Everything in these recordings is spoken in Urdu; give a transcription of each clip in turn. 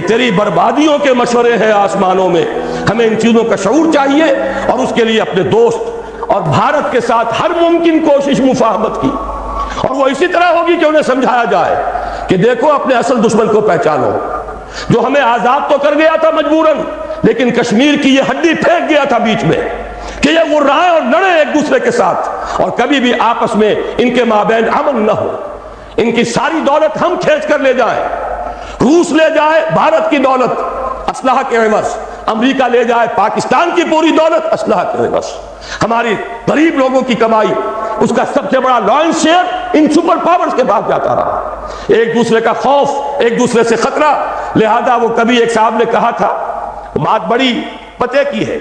یہ تیری بربادیوں کے مشورے ہیں آسمانوں میں. ہمیں ان چیزوں کا شعور چاہیے اور اس کے لیے اپنے دوست اور بھارت کے ساتھ ہر ممکن کوشش مفاہمت کی, اور وہ اسی طرح ہوگی کہ انہیں سمجھایا جائے کہ دیکھو اپنے اصل دشمن کو پہچانو, جو ہمیں آزاد تو کر گیا تھا مجبوراً, لیکن کشمیر کی یہ ہڈی پھینک گیا تھا بیچ میں کہ یہ غرائیں اور لڑیں ایک دوسرے کے ساتھ, اور کبھی بھی آپس میں ان کے مابین امن نہ ہو. ان کی ساری دولت ہم کھینچ کر لے جائیں, روس لے جائے بھارت کی دولت اسلحہ کے عوض, امریکہ لے جائے پاکستان کی پوری دولت اسلحہ کے عوض, ہماری غریب لوگوں کی کمائی اس کا سب سے بڑا لائنس شیئر ان سپر پاورز کے پاس جاتا رہا. ایک دوسرے کا خوف, ایک دوسرے سے خطرہ. لہذا وہ کبھی ایک صاحب نے کہا تھا, بات بڑی پتے کی ہے,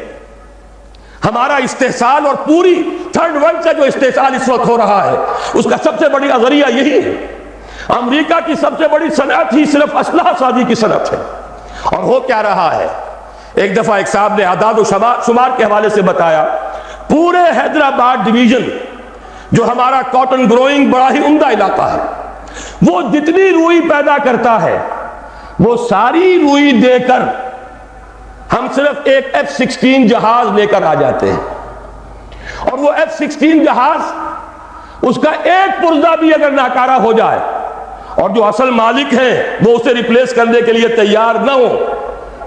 ہمارا استحصال اور پوری تھرڈ ورلڈ سے جو استحصال اس وقت ہو رہا ہے اس کا سب سے بڑی ذریعہ یہی ہے. امریکہ کی سب سے بڑی صنعت ہی صرف اسلحہ سازی کی صنعت ہے. اور ہو کیا رہا ہے, ایک دفعہ ایک صاحب نے اعداد و شمار کے حوالے سے بتایا, پورے حیدرآباد ڈویژن جو ہمارا کاٹن گروئنگ بڑا ہی عمدہ علاقہ ہے, وہ جتنی روئی پیدا کرتا ہے وہ ساری روئی دے کر ہم صرف ایک F-16 جہاز لے کر آ جاتے ہیں, اور وہ F-16 جہاز اس کا ایک پرزہ بھی اگر ناکارہ ہو جائے اور جو اصل مالک ہیں وہ اسے ریپلیس کرنے کے لیے تیار نہ ہو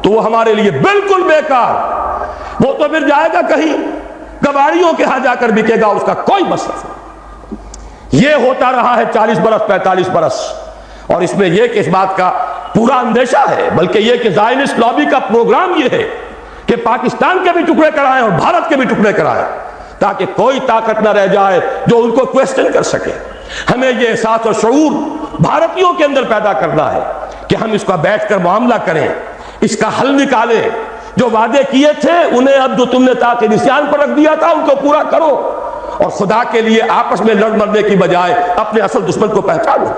تو وہ ہمارے لیے بالکل بیکار, وہ تو پھر جائے گا کہیں کباڑیوں کے ہاں جا کر بکے گا, اس کا کوئی مصرف نہیں. یہ ہوتا رہا ہے 40 برس 45 برس, اور اس میں یہ کہ اس بات کا پورا اندیشہ ہے, بلکہ یہ کہ زائنسٹ لابی کا پروگرام یہ ہے کہ پاکستان کے بھی ٹکڑے کرائیں اور بھارت کے بھی ٹکڑے کرائیں, تاکہ کوئی طاقت نہ رہ جائے جو ان کو کویسچن کر سکے. ہمیں یہ احساس اور شعور بھارتیوں کے اندر پیدا کرنا ہے کہ ہم اس کا بیٹھ کر معاملہ کریں, اس کا حل نکالیں. جو وعدے کیے تھے انہیں اب جو تم نے طاقت نسیان پر رکھ دیا تھا ان کو پورا کرو, اور خدا کے لیے آپس میں لڑ مرنے کی بجائے اپنے اصل دشمن کو پہچانو.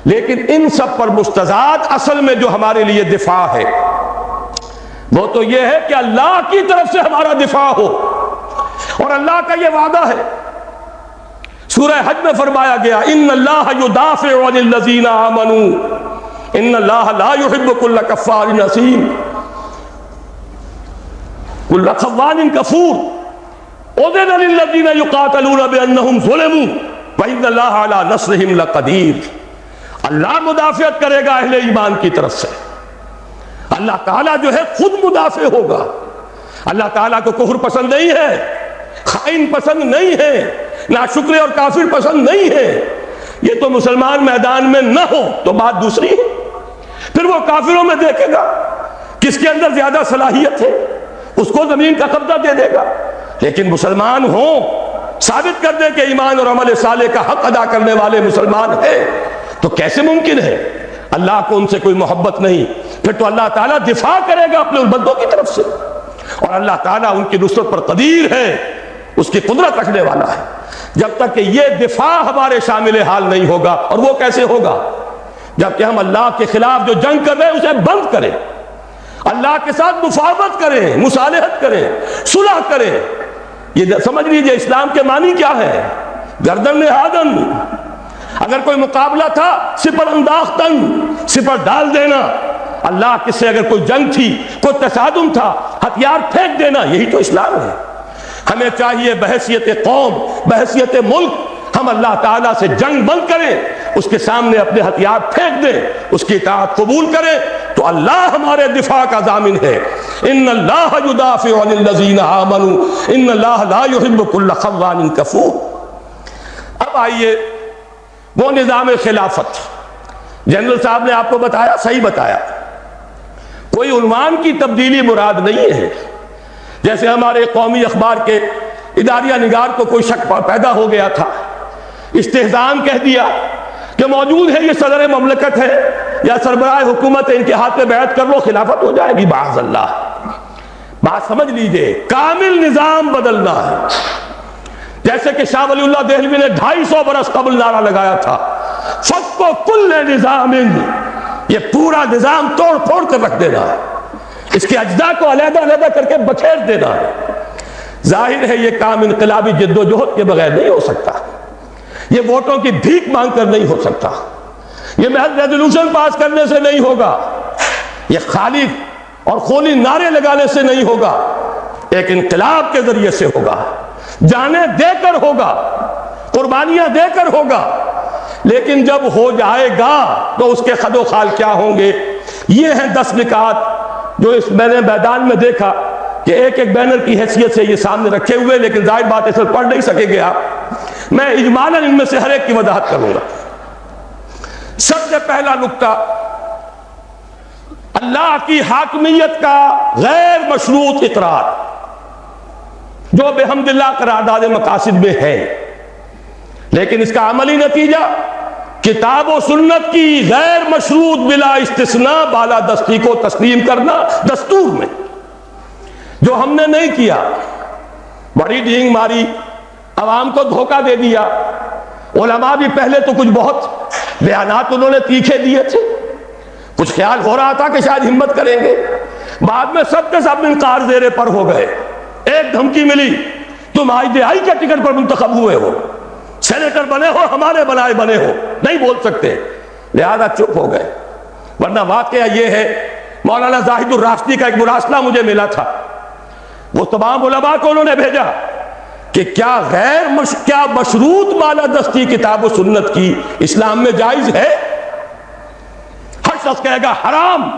لیکن ان سب پر مستضاد اصل میں جو ہمارے لیے دفاع ہے وہ تو یہ ہے کہ اللہ کی طرف سے ہمارا دفاع ہو, اور اللہ کا یہ وعدہ ہے. سورہ حج میں فرمایا گیا, ان اللہ یدافع عن الذین آمنوا ان اللہ لا يحب كل کفار اثیم كل خوان کفور اذن للذین یقاتلون بانہم ظلموا وان اللہ علی نصرہم لقدیر. اللہ مدافعت کرے گا اہل ایمان کی طرف سے. اللہ تعالیٰ جو ہے خود مدافع ہوگا. اللہ تعالیٰ کو کفر پسند نہیں ہے, خائن پسند نہیں ہے, ناشکر اور کافر پسند نہیں ہے. یہ تو مسلمان میدان میں نہ ہو تو بات دوسری ہے, پھر وہ کافروں میں دیکھے گا کس کے اندر زیادہ صلاحیت ہے, اس کو زمین کا قبضہ دے دے گا. لیکن مسلمان ہوں, ثابت کر دیں کہ ایمان اور عمل صالح کا حق ادا کرنے والے مسلمان ہیں, تو کیسے ممکن ہے اللہ کو ان سے کوئی محبت نہیں؟ پھر تو اللہ تعالیٰ دفاع کرے گا اپنے ان بندوں کی طرف سے, اور اللہ تعالیٰ ان کی نصرت پر قدیر ہے, اس کی قدرت رکھنے والا ہے. جب تک کہ یہ دفاع ہمارے شامل حال نہیں ہوگا, اور وہ کیسے ہوگا؟ جبکہ ہم اللہ کے خلاف جو جنگ کر رہے ہیں اسے بند کریں, اللہ کے ساتھ مفاہمت کریں, مصالحت کریں, صلح کریں. یہ سمجھ لیجئے اسلام کے معنی کیا ہے, گردن نہادن. اگر کوئی مقابلہ تھا سپر انداختن, سپر ڈال دینا. اللہ کے سے اگر کوئی جنگ تھی, کوئی تصادم تھا, ہتھیار پھینک دینا, یہی تو اسلام ہے. ہمیں چاہیے بحیثیت قوم, بحیثیت ملک, ہم اللہ تعالیٰ سے جنگ بند کریں, اس کے سامنے اپنے ہتھیار پھینک دیں, اس کی اطاعت قبول کریں, تو اللہ ہمارے دفاع کا ضامن ہے. ان اللہ یدافع عن الذین آمنوا ان اللہ لا يحب كل خوان کفور. اب آئیے وہ نظام خلافت. جنرل صاحب نے آپ کو بتایا, صحیح بتایا, کوئی عنوان کی تبدیلی مراد نہیں ہے. جیسے ہمارے قومی اخبار کے اداریہ نگار کو کوئی شک پیدا ہو گیا تھا, استحزان کہہ دیا کہ موجود ہے یہ صدر مملکت ہے یا سربراہ حکومت ہے, ان کے ہاتھ میں بیعت کر لو خلافت ہو جائے گی. معاذ اللہ. بات سمجھ لیجئے, کامل نظام بدلنا ہے. جیسے کہ شاہ ولی اللہ دہلوی نے 250 برس قبل نعرہ لگایا تھا, فک و کل نظام, یہ پورا نظام توڑ پھوڑ کر رکھ دینا ہے, اس کے اجزاء کو علیحدہ علیحدہ کر کے بکھیر دینا ہے. ظاہر ہے یہ کام انقلابی جد و جہد کے بغیر نہیں ہو سکتا, یہ ووٹوں کی بھیک مانگ کر نہیں ہو سکتا, یہ محض ریزولوشن پاس کرنے سے نہیں ہوگا. یہ خالی اور خونی نعرے لگانے سے نہیں ہوگا، ایک انقلاب کے ذریعے سے ہوگا، جانیں دے کر ہوگا، قربانیاں دے کر ہوگا۔ لیکن جب ہو جائے گا تو اس کے خد و خال کیا ہوں گے؟ یہ ہیں 10 نکات جو میں نے میدان میں دیکھا کہ ایک ایک بینر کی حیثیت سے یہ سامنے رکھے ہوئے، لیکن ظاہر بات اس میں پڑھ نہیں سکیں گے آپ، میں اجمالاً ان میں سے ہر ایک کی وضاحت کروں گا۔ سب سے پہلا نکتہ، اللہ کی حاکمیت کا غیر مشروط اقرار، جو بحمد اللہ قرارداد مقاصد میں ہے، لیکن اس کا عملی نتیجہ کتاب و سنت کی غیر مشروط بلا استثناء بالادستی کو تسلیم کرنا دستور میں، جو ہم نے نہیں کیا۔ بڑی ڈینگ ماری، عوام کو دھوکہ دے دیا۔ علماء بھی پہلے تو کچھ بہت بیانات انہوں نے تیکھے دیے تھے، کچھ خیال ہو رہا تھا کہ شاید ہمت کریں گے، بعد میں سب کے سب انکار زیر پر ہو گئے۔ ایک دھمکی ملی، تم IJI کے ٹکٹ پر منتخب ہوئے ہو، سینیٹر بنے ہو، ہمارے بنائے بنے ہو، نہیں بول سکتے، لہذا چپ ہو گئے۔ ورنہ واقعہ یہ ہے، مولانا زاہد الراشدی کا ایک مراسلہ مجھے ملا تھا، وہ تمام علماء کو انہوں نے بھیجا کہ کیا مشروط بالادستی کتاب و سنت کی اسلام میں جائز ہے؟ ہر شخص کہے گا حرام،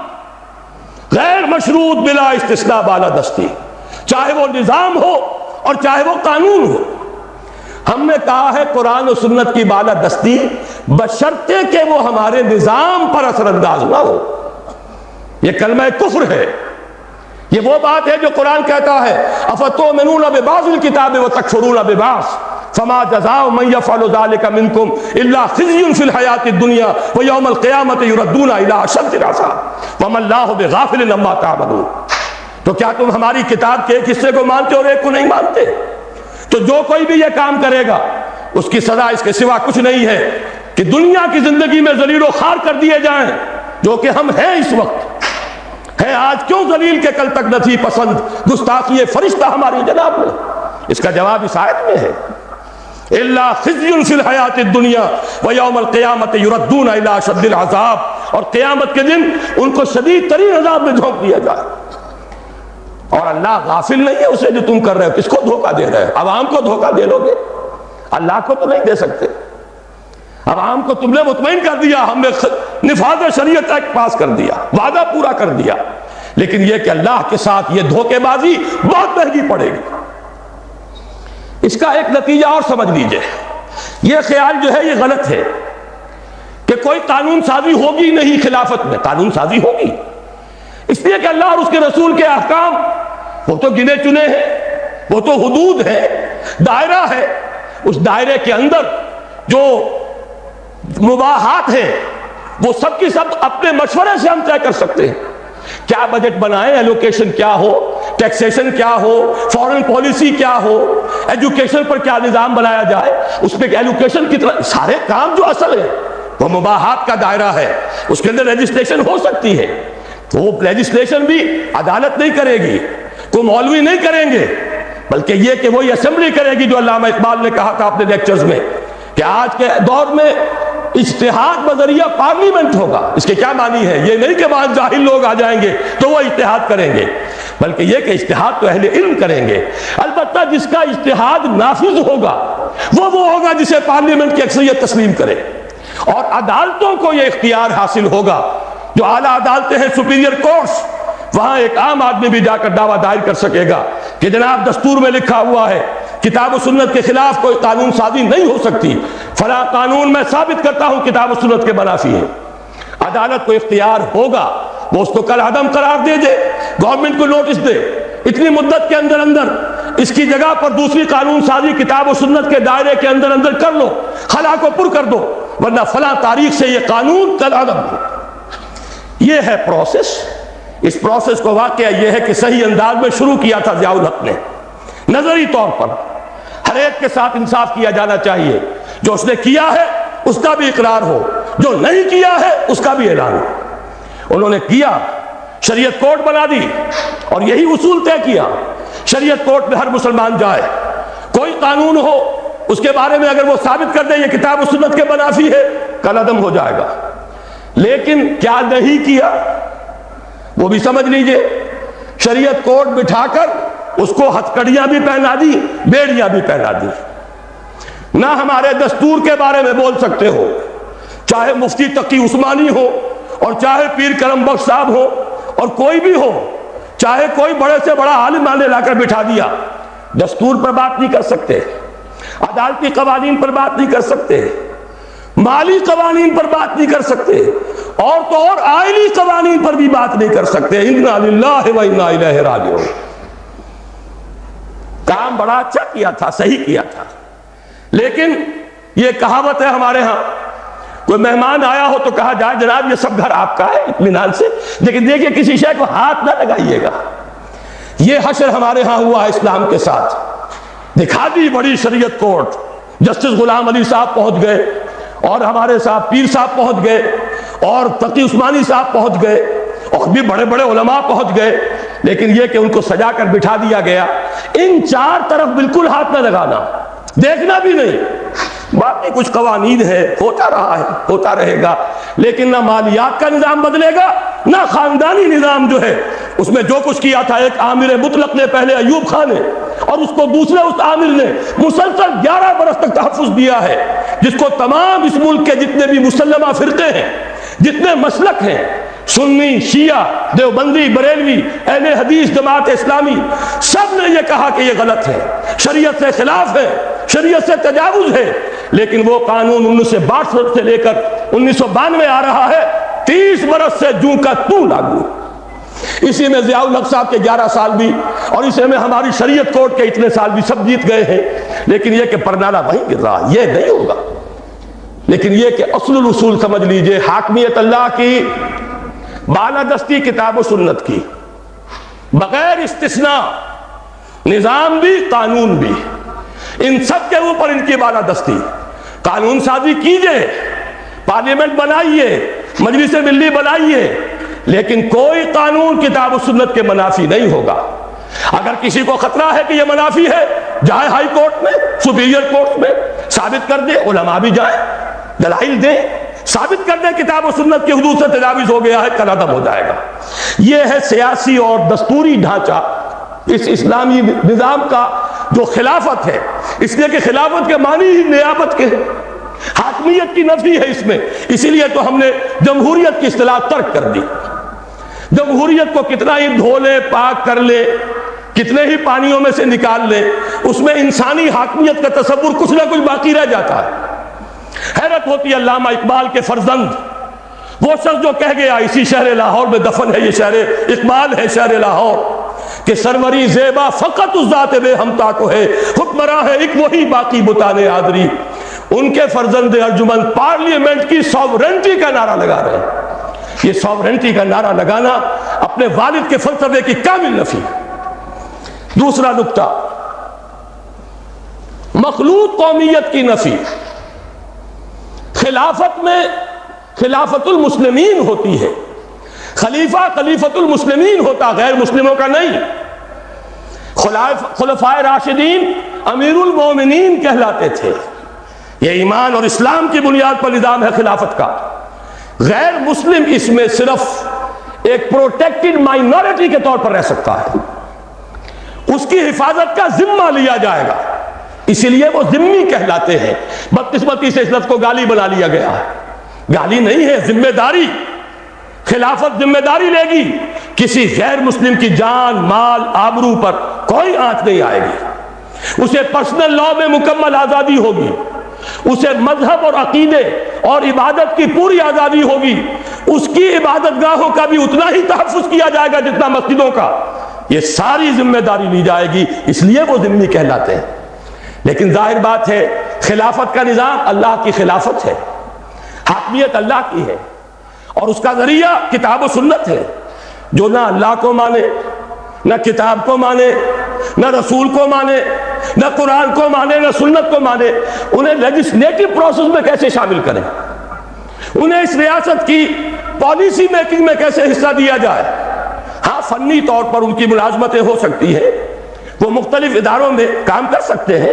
غیر مشروط بلا استثناء بالادستی، چاہے وہ نظام ہو اور چاہے وہ قانون ہو۔ ہم نے کہا ہے قرآن و سنت کی بالادستی بشرطے کہ وہ ہمارے نظام پر اثر انداز نہ ہو۔ یہ کلمہ کفر ہے، یہ وہ بات ہے جو قرآن کہتا ہے افتؤمنون ببعض الکتاب وتکفرون ببعض فما جزاء من يفعل ذلك منكم الا خزي في الحياة الدنيا ويوم القيامة يردون الى اشد العذاب وما الله بغافل عما تعملون۔ تو کیا تم ہماری کتاب کے ایک حصے کو مانتے اور ایک کو نہیں مانتے؟ تو جو کوئی بھی یہ کام کرے گا اس کی سزا اس کے سوا کچھ نہیں ہے کہ دنیا کی زندگی میں ذلیل و خوار کر دیے جائیں، جو کہ ہم ہیں اس وقت ہے۔ آج کیوں ذلیل کے کل تک نہ تھی پسند گستاخی فرشتہ ہماری جناب میں؟ اس کا جواب اس آیت میں ہے، الا خزي في الحیات الدنیا ویوم القیامت یردون الی اشد العذاب، اور قیامت کے دن ان کو شدید ترین عذاب میں جھونک دیا جائے۔ اور اللہ غافل نہیں ہے اسے جو تم کر رہے ہو۔ کس کو دھوکہ دے رہے ہو؟ عوام کو دھوکہ دے لو گے؟ اللہ کو تو نہیں دے سکتے۔ عوام کو تم نے مطمئن کر دیا، ہم نے نفاذ شریعت ایکٹ پاس کر دیا، وعدہ پورا کر دیا، لیکن یہ کہ اللہ کے ساتھ یہ دھوکے بازی بہت مہنگی پڑے گی۔ اس کا ایک نتیجہ اور سمجھ لیجئے، یہ خیال جو ہے یہ غلط ہے کہ کوئی قانون سازی ہوگی نہیں، خلافت میں قانون سازی ہوگی، اس لیے کہ اللہ اور اس کے رسول کے احکام وہ تو گنے چنے ہیں، وہ تو حدود ہے، دائرہ ہے، اس دائرے کے اندر جو مباحات ہیں وہ سب کی سب اپنے مشورے سے ہم طے کر سکتے ہیں۔ کیا بجٹ بنائیں، ایلوکیشن کیا ہو، ٹیکسیشن کیا ہو، فورن پالیسی کیا ہو، ایجوکیشن پر کیا نظام بنایا جائے، اس پہ ایلوکیشن کی طرح سارے کام جو اصل ہے وہ مباحات کا دائرہ ہے، اس کے اندر لیجسلیشن ہو سکتی ہے۔ وہ لیجسلیشن بھی عدالت نہیں کرے گی، کوئی مولوی نہیں کریں گے، بلکہ یہ کہ وہی اسمبلی کرے گی جو علامہ اقبال نے کہا تھا اپنے لیکچرز میں کہ آج کے دور میں اجتہاد بذریعہ پارلیمنٹ ہوگا۔ اس کے کیا معنی ہے؟ یہ نہیں کہ بعض جاہل لوگ آ جائیں گے تو وہ اجتہاد کریں گے، بلکہ یہ کہ اجتہاد تو اہل علم کریں گے۔ البتہ جس کا اجتہاد نافذ ہوگا وہ ہوگا جسے پارلیمنٹ کی اکثریت تسلیم کرے، اور عدالتوں کو یہ اختیار حاصل ہوگا، جو اعلیٰ عدالتیں ہیں، سپیریئر کورٹس، وہاں ایک عام آدمی بھی جا کر دعویٰ دائر کر سکے گا کہ جناب دستور میں لکھا ہوا ہے کتاب و سنت کے خلاف کوئی قانون سازی نہیں ہو سکتی، فلاں قانون میں ثابت کرتا ہوں کتاب و سنت کے منافی ہے۔ عدالت کو اختیار ہوگا، وہ اس کو کل عدم قرار دے دے، گورنمنٹ کو نوٹس دے، اتنی مدت کے اندر اندر اس کی جگہ پر دوسری قانون سازی کتاب و سنت کے دائرے کے اندر اندر کر لو، خلا کو پر کر دو، ورنہ فلاں تاریخ سے یہ قانون کل عدم ہو۔ یہ ہے پروسیس۔ اس پروسیس کو واقعہ یہ ہے کہ صحیح انداز میں شروع کیا تھا ضیاء الحق نے، نظری طور پر ہر ایک کے ساتھ انصاف کیا جانا چاہیے، جو اس نے کیا ہے اس کا بھی اقرار ہو، جو نہیں کیا ہے اس کا بھی اعلان ہو۔ انہوں نے کیا، شریعت کورٹ بنا دی اور یہی اصول طے کیا، شریعت کورٹ میں ہر مسلمان جائے، کوئی قانون ہو اس کے بارے میں اگر وہ ثابت کر دے یہ کتاب و سنت کے منافی ہے، کل عدم ہو جائے گا۔ لیکن کیا نہیں کیا؟ وہ بھی سمجھ لیجئے، شریعت کوڈ بٹھا کر اس کو ہتھکڑیاں بھی پہنا دی، بیڑیاں بھی پہنا دی۔ نہ ہمارے دستور کے بارے میں بول سکتے ہو، چاہے مفتی تقی عثمانی ہو اور چاہے پیر کرم بخش صاحب ہو اور کوئی بھی ہو، چاہے کوئی بڑے سے بڑا عالم آنے لا کر بٹھا دیا، دستور پر بات نہیں کر سکتے، عدالتی قوانین پر بات نہیں کر سکتے، مالی قوانین پر بات نہیں کر سکتے، اور تو اور آئینی قوانین پر بھی بات نہیں کر سکتے۔ انا للہ و انا الیہ راجعون۔ کام بڑا اچھا کیا تھا، صحیح کیا تھا، لیکن یہ کہاوت ہے ہمارے ہاں، کوئی مہمان آیا ہو تو کہا جائے جناب یہ سب گھر آپ کا ہے اطمینان سے، لیکن دیکھیے کسی شے کو ہاتھ نہ لگائیے گا۔ یہ حشر ہمارے ہاں ہوا ہے اسلام کے ساتھ، دکھا دی بڑی شریعت کورٹ، جسٹس غلام علی صاحب پہنچ گئے اور ہمارے صاحب پیر صاحب پہنچ گئے اور تقی عثمانی صاحب پہنچ گئے اور بھی بڑے بڑے علماء پہنچ گئے، لیکن یہ کہ ان کو سجا کر بٹھا دیا گیا۔ ان چار طرف بالکل ہاتھ نہ لگانا، دیکھنا بھی نہیں۔ باقی کچھ قوانین ہے، ہوتا رہا ہے، ہوتا رہے گا، لیکن نہ مالیات کا نظام بدلے گا، نہ خاندانی نظام جو ہے اس میں جو کچھ کیا تھا ایک عامر مطلق نے پہلے ایوب خان نے، اور اس کو دوسرے اس عامر نے مسلسل 11 برس تک تحفظ دیا ہے، جس کو تمام اس ملک کے جتنے بھی مسلمہ فرقے ہیں، جتنے مسلک ہیں، سنی، شیعہ، دیوبندی، بریلوی، اہل حدیث، جماعت اسلامی، سب نے یہ کہا کہ یہ غلط ہے، شریعت سے خلاف ہے، شریعت سے تجاوز ہے، لیکن وہ قانون 1962 سے لے کر 1992 آ رہا ہے، 30 برس سے جوں کا توں لاگو۔ اسی میں ضیاء الحق صاحب کے 11 سال بھی اور اسی میں ہماری شریعت کورٹ کے اتنے سال بھی سب جیت گئے ہیں، لیکن یہ کہ پرنالہ وہیں گر رہا، یہ نہیں ہوگا۔ لیکن یہ کہ اصل الاصول سمجھ لیجئے، حاکمیت اللہ کی، بالادستی کتاب و سنت کی، بغیر استثناء، نظام بھی قانون بھی، ان سب کے اوپر ان کی بالادستی۔ قانون سازی کیجئے، پارلیمنٹ بنائیے، مجلس ملی بنائیے، لیکن کوئی قانون کتاب و سنت کے منافی نہیں ہوگا۔ اگر کسی کو خطرہ ہے کہ یہ منافی ہے، جائے ہائی کورٹ میں، سپیریئر کورٹ میں ثابت کر دے، علماء بھی جائیں، دلائل دیں، ثابت کر دیں کتاب و سنت کی حدود سے تجاوز ہو گیا ہے، ختم ہو جائے گا۔ یہ ہے سیاسی اور دستوری ڈھانچہ اس اسلامی نظام کا جو خلافت ہے، اس لیے کہ خلافت کے معنی ہی نیابت کے ہیں، حاکمیت کی نفی ہے اس میں، اسی لیے تو ہم نے جمہوریت کی اصطلاح ترک کر دی۔ جمہوریت کو کتنا ہی دھو لے، پاک کر لے، کتنے ہی پانیوں میں سے نکال لے، اس میں انسانی حاکمیت کا تصور کچھ نہ کچھ باقی رہ جاتا ہے۔ حیرت ہوتی ہے علامہ اقبال کے فرزند، وہ شخص جو کہہ گیا اسی شہر لاہور میں دفن ہے، یہ شہر اقبال ہے، شہر لاہور، کہ سروری زیبا فقط اس ذات بے ہمتا کو ہے، حکمراں ہے ایک وہی باقی بتانے آدری۔ ان کے فرزند ارجمند پارلیمنٹ کی ساورنٹی کا نعرہ لگا رہے ہیں۔ یہ ساورنٹی کا نعرہ لگانا اپنے والد کے فلسفے کی کامل نفی۔ دوسرا نکتہ، مخلوط قومیت کی نفی۔ خلافت میں خلافت المسلمین ہوتی ہے، خلیفہ خلیفت المسلمین ہوتا، غیر مسلموں کا نہیں۔ خلفائے راشدین امیر المومنین کہلاتے تھے۔ یہ ایمان اور اسلام کی بنیاد پر نظام ہے خلافت کا۔ غیر مسلم اس میں صرف ایک پروٹیکٹڈ مائنورٹی کے طور پر رہ سکتا ہے، اس کی حفاظت کا ذمہ لیا جائے گا، اسی لیے وہ ذمہ کہلاتے ہیں۔ بدقسمتی سے اس لفظ کو گالی بنا لیا گیا ہے، گالی نہیں ہے، ذمہ داری۔ خلافت ذمہ داری لے گی، کسی غیر مسلم کی جان، مال، آبرو پر کوئی آنچ نہیں آئے گی، اسے پرسنل لا میں مکمل آزادی ہوگی، اسے مذہب اور عقیدے اور عبادت کی پوری آزادی ہوگی، اس کی عبادت گاہوں کا بھی اتنا ہی تحفظ کیا جائے گا جتنا مسجدوں کا۔ یہ ساری ذمہ داری لی جائے گی، اس لیے وہ ذمہ کہلاتے ہیں۔ لیکن ظاہر بات ہے خلافت کا نظام اللہ کی خلافت ہے، حاکمیت اللہ کی ہے، اور اس کا ذریعہ کتاب و سنت ہے۔ جو نہ اللہ کو مانے، نہ کتاب کو مانے، نہ رسول کو مانے، نہ قرآن کو مانے، نہ سنت کو مانے، انہیں لیجسلیٹو پروسیس میں کیسے شامل کریں، انہیں اس ریاست کی پالیسی میکنگ میں کیسے حصہ دیا جائے۔ ہاں فنی طور پر ان کی ملازمتیں ہو سکتی ہیں، وہ مختلف اداروں میں کام کر سکتے ہیں،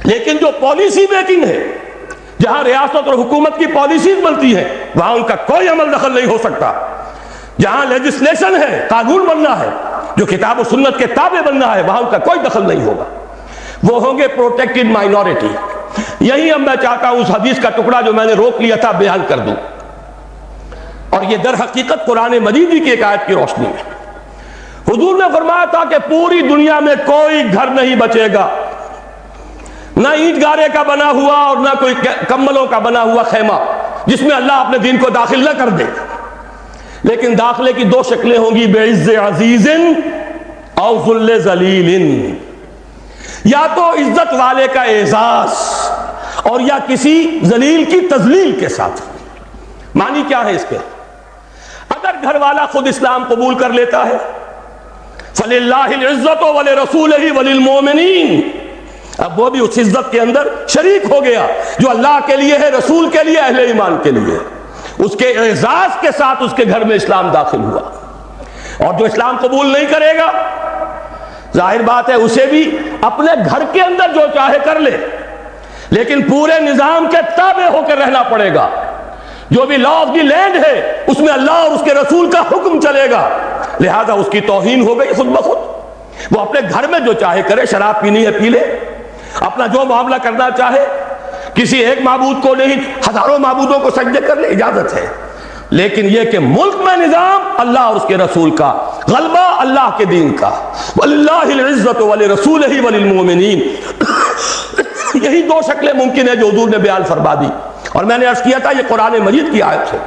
لیکن جو پالیسی میکنگ ہے، جہاں ریاست اور حکومت کی پالیسیز بنتی ہیں، وہاں ان کا کوئی عمل دخل نہیں ہو سکتا۔ جہاں لیجسلیشن ہے، قانون بننا ہے، جو کتاب و سنت کے تابع بننا ہے، وہاں ان کا کوئی دخل نہیں ہوگا، وہ ہوں گے پروٹیکٹڈ مائنورٹی۔ یہی اب میں چاہتا ہوں اس حدیث کا ٹکڑا جو میں نے روک لیا تھا بیان کر دوں، اور یہ در حقیقت قرآن مجید کی ایک آیت کی روشنی ہے۔ حضور نے فرمایا تھا کہ پوری دنیا میں کوئی گھر نہیں بچے گا، نہ اینٹ گارے کا بنا ہوا اور نہ کوئی کمبلوں کا بنا ہوا خیمہ، جس میں اللہ اپنے دین کو داخل نہ کر دے، لیکن داخلے کی دو شکلیں ہوں گی، بعز عزیز او ذل ذلیل، یا تو عزت والے کا اعزاز اور یا کسی ذلیل کی تذلیل کے ساتھ۔ معنی کیا ہے اس کے؟ اگر گھر والا خود اسلام قبول کر لیتا ہے، فَلِلَّهِ الْعِزَّةُ وَلِرَسُولِهِ وَلِلْمُؤْمِنِينَ، اب وہ بھی اس عزت کے اندر شریک ہو گیا جو اللہ کے لیے ہے، رسول کے لیے، اہل ایمان کے لیے، اس کے اعزاز کے ساتھ اس کے گھر میں اسلام داخل ہوا۔ اور جو اسلام قبول نہیں کرے گا، ظاہر بات ہے اسے بھی اپنے گھر کے اندر جو چاہے کر لے، لیکن پورے نظام کے تابع ہو کر رہنا پڑے گا۔ جو بھی لا آف دی لینڈ ہے اس میں اللہ اور اس کے رسول کا حکم چلے گا، لہذا اس کی توہین ہو گئی خود بخود۔ وہ اپنے گھر میں جو چاہے کرے، شراب پینی ہے پی لے، اپنا جو معاملہ کرنا چاہے، کسی ایک معبود کو نہیں ہزاروں معبودوں کو سجدے کر لے، اجازت ہے، لیکن یہ کہ ملک میں نظام اللہ اور اس کے رسول کا، غلبہ اللہ کے دین کا، وَلِلَّهِ الْعِزَّةُ وَلِرَسُولِهِ وَلِلْمُؤْمِنِينَ، یہی دو شکلیں ممکن ہے جو حضور نے بیان فرما دی۔ اور میں نے عرض کیا تھا یہ قرآن مجید کی آیت ہے۔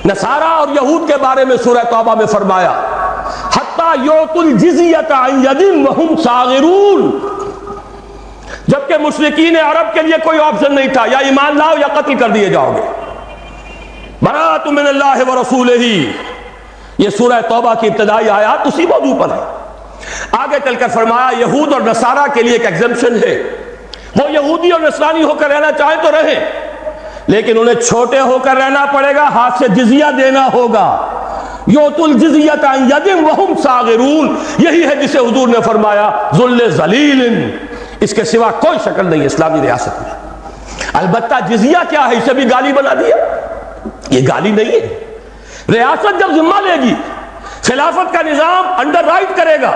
نصارہ اور یہود کے بارے میں سورہ توبہ میں فرمایا حَتَّى يُعْطُوا الْجِزْيَةَ عَنْ يَدٍ وَهُمْ صَاغِرُونَ، جبکہ مشرکین عرب کے لیے کوئی آپشن نہیں تھا، یا ایمان لاؤ یا قتل کر دیے جاؤ گے۔ براءۃ من اللہ ورسولہ، یہ سورہ توبہ کی ابتدائی آیات اسی موضوع پر ہے۔ آگے چل کر فرمایا یہود اور نصارہ کے لیے ایک ایگزمپشن ہے، وہ یہودی اور نصرانی ہو کر رہنا چاہیں تو رہیں، لیکن انہیں چھوٹے ہو کر رہنا پڑے گا، ہاتھ سے جزیہ دینا ہوگا۔ یؤتوا الجزیۃ عن ید وہم صاغرون، یہی ہے جسے حضور نے فرمایا ذل ذلیل، اس کے سوا کوئی شکل نہیں اسلامی ریاست میں۔ البتہ جزیہ کیا ہے، اسے بھی گالی بنا دیا، یہ گالی نہیں ہے۔ ریاست جب ذمہ لے گی، خلافت کا نظام انڈر رائٹ کرے گا،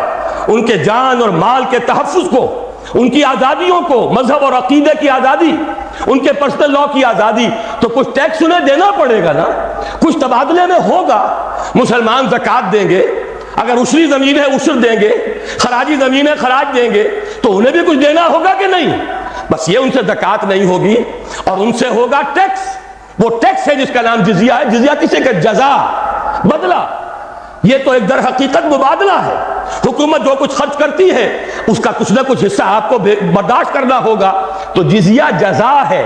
ان کے جان اور مال کے تحفظ کو، ان کی آزادیوں کو، مذہب اور عقیدے کی آزادی، ان کے پرسنل لا کی آزادی، تو کچھ ٹیکس انہیں دینا پڑے گا نا، کچھ تبادلے میں ہوگا۔ مسلمان زکوٰۃ دیں گے، اگر عشری زمین ہے عشر دیں گے، خراجی زمین ہے خراج دیں گے، تو انہیں بھی کچھ دینا ہوگا کہ نہیں؟ بس یہ ان سے زکوٰۃ نہیں ہوگی، اور ان سے ہوگا ٹیکس۔ وہ ٹیکس ہے جس کا نام جزیہ ہے۔ جزیہ کسے کہ جزا، بدلہ، یہ تو ایک در حقیقت مبادلہ ہے۔ حکومت جو کچھ خرچ کرتی ہے اس کا کچھ نہ کچھ حصہ آپ کو برداشت کرنا ہوگا، تو جزیہ جزا ہے۔